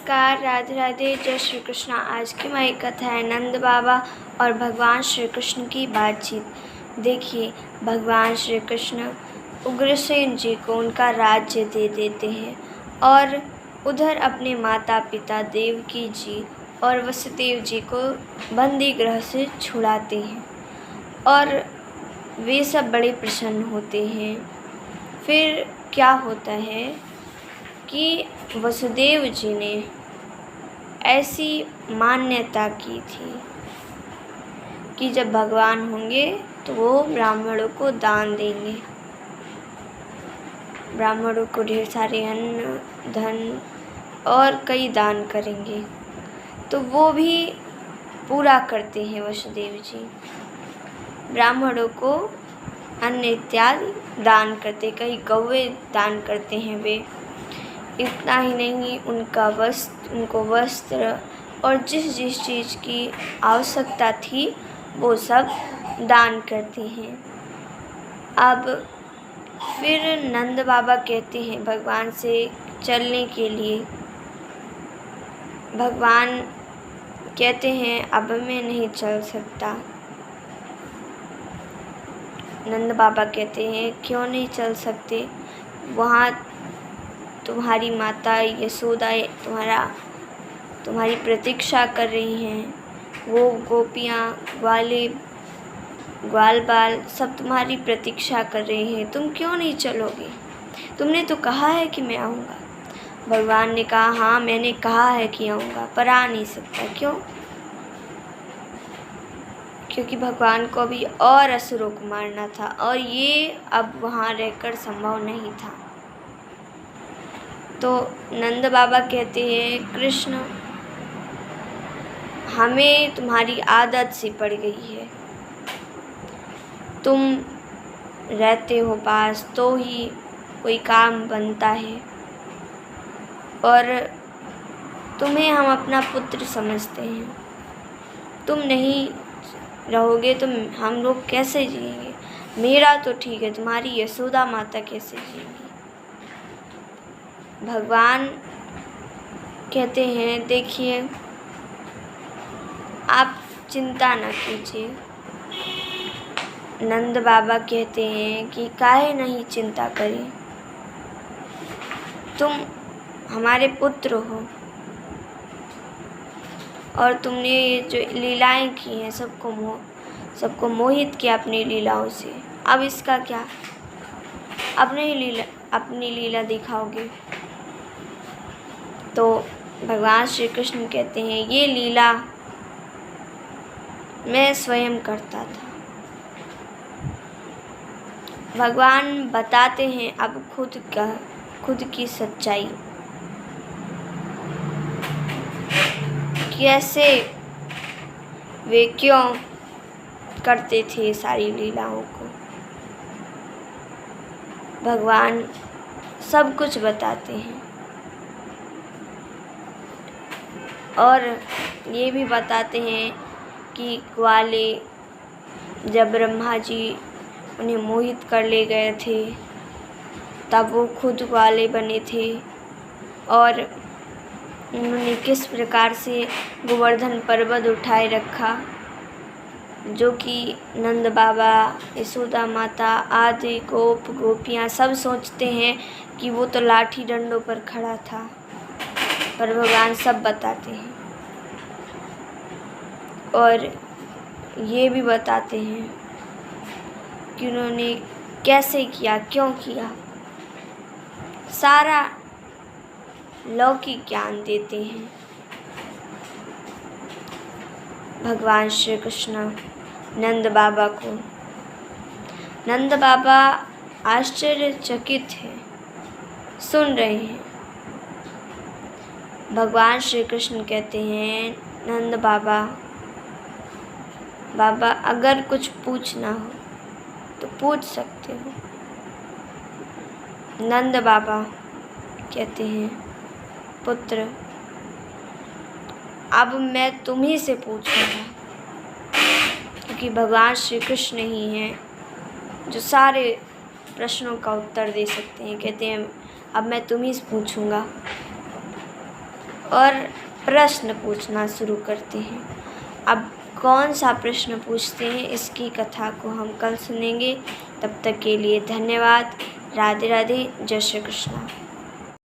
नमस्कार, राधे राधे, जय श्री कृष्णा। आज की हमारी कथा है नंद बाबा और भगवान श्री कृष्ण की बातचीत। देखिए, भगवान श्री कृष्ण उग्रसेन जी को उनका राज्य दे देते हैं और उधर अपने माता पिता देवकी जी और वसुदेव जी को बंदी गृह से छुड़ाते हैं और वे सब बड़े प्रसन्न होते हैं। फिर क्या होता है कि वसुदेव जी ने ऐसी मान्यता की थी कि जब भगवान होंगे तो वो ब्राह्मणों को दान देंगे, ब्राह्मणों को ढेर सारे अन्न धन और कई दान करेंगे। तो वो भी पूरा करते हैं वसुदेव जी, ब्राह्मणों को अन्न इत्यादि दान करते, कई कौवे दान करते हैं वे। इतना ही नहीं, उनको वस्त्र और जिस जिस चीज़ की आवश्यकता थी वो सब दान करते हैं। अब फिर नंद बाबा कहते हैं भगवान से चलने के लिए। भगवान कहते हैं अब मैं नहीं चल सकता। नंद बाबा कहते हैं क्यों नहीं चल सकते, वहाँ तुम्हारी माता यशोदा तुम्हारी प्रतीक्षा कर रही हैं, वो गोपियाँ ग्वाल बाल सब तुम्हारी प्रतीक्षा कर रही हैं, तुम क्यों नहीं चलोगे? तुमने तो कहा है कि मैं आऊँगा। भगवान ने कहा हाँ, मैंने कहा है कि आऊँगा, पर आ नहीं सकता। क्यों? क्योंकि भगवान को अभी और असुरों को मारना था और ये अब वहाँ रहकर संभव नहीं था। तो नंद बाबा कहते हैं कृष्ण, हमें तुम्हारी आदत सी पड़ गई है, तुम रहते हो पास तो ही कोई काम बनता है और तुम्हें हम अपना पुत्र समझते हैं। तुम नहीं रहोगे तो हम लोग कैसे जिएंगे? मेरा तो ठीक है, तुम्हारी यशोदा माता कैसे जिएंगी? भगवान कहते हैं देखिए, आप चिंता न कीजिए। नंद बाबा कहते हैं कि काहे नहीं चिंता करें, तुम हमारे पुत्र हो और तुमने ये जो लीलाएं की हैं सबको मोहित किया अपनी लीलाओं से। अब इसका क्या? अपनी लीला दिखाओगे? तो भगवान श्री कृष्ण कहते हैं ये लीला मैं स्वयं करता था। भगवान बताते हैं अब खुद की सच्चाई, कैसे वे क्यों करते थे सारी लीलाओं को। भगवान सब कुछ बताते हैं और ये भी बताते हैं कि ग्वाले जब ब्रह्मा जी उन्हें मोहित कर ले गए थे तब वो खुद ग्वाले बने थे और उन्होंने किस प्रकार से गोवर्धन पर्वत उठाए रखा, जो कि नंद बाबा यशोदा माता आदि गोपियाँ सब सोचते हैं कि वो तो लाठी डंडों पर खड़ा था, पर भगवान सब बताते हैं और ये भी बताते हैं कि उन्होंने कैसे किया, क्यों किया। सारा लौकिक ज्ञान देते हैं भगवान श्री कृष्ण नंद बाबा को। नंद बाबा आश्चर्यचकित हैं, सुन रहे हैं। भगवान श्री कृष्ण कहते हैं नंद बाबा अगर कुछ पूछना हो तो पूछ सकते हो। नंद बाबा कहते हैं पुत्र, अब मैं तुम्ही से पूछूंगा, क्योंकि भगवान श्री कृष्ण ही हैं जो सारे प्रश्नों का उत्तर दे सकते हैं। कहते हैं अब मैं तुम्ही से पूछूंगा। और प्रश्न पूछना शुरू करते हैं। अब कौन सा प्रश्न पूछते हैं, इसकी कथा को हम कल सुनेंगे। तब तक के लिए धन्यवाद। राधे राधे। जय श्री कृष्ण।